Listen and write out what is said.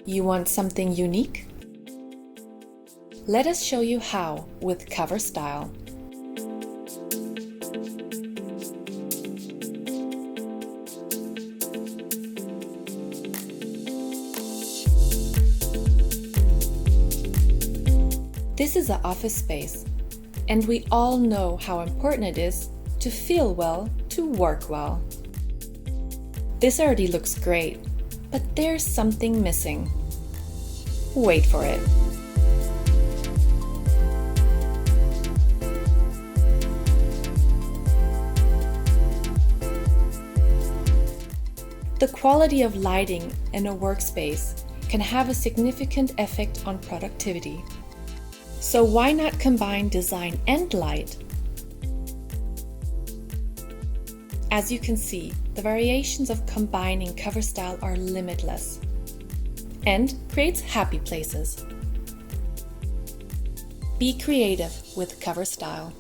You want something unique? Let us show you how with Cover Styl. This is an office space, and we all know how important it is to feel well, to work well. This already looks great, but there's something missing. Wait for it. The quality of lighting in a workspace can have a significant effect on productivity. So why not combine design and light? As you can see, the variations of combining Cover Styl are limitless and creates happy places. Be creative with Cover Styl.